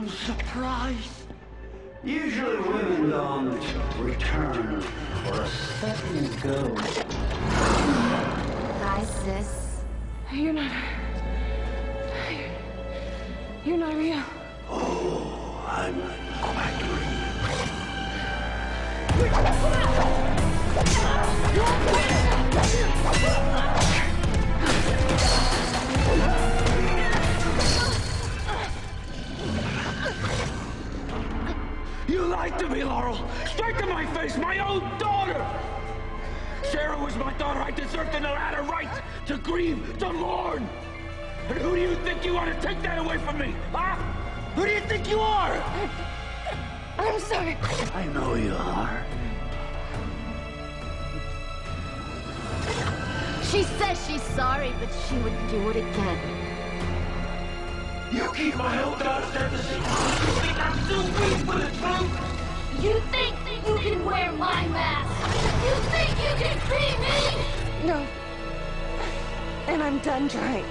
I'm surprised. Usually women don't return for a second go. Hi, sis. You're not real. Oh, I'm quite real. You lied to me, Laurel! Straight to my face, my own daughter! Sara was my daughter. I deserved and had a right to grieve, to mourn! And who do you think you are to take that away from me, huh? Who do you think you are? I'm sorry. I know you are. She says she's sorry, but she would do it again. You keep my own daughter there to see. You think I'm too weak for the truth? You think you can wear my mask? You think you can free me? No. And I'm done trying.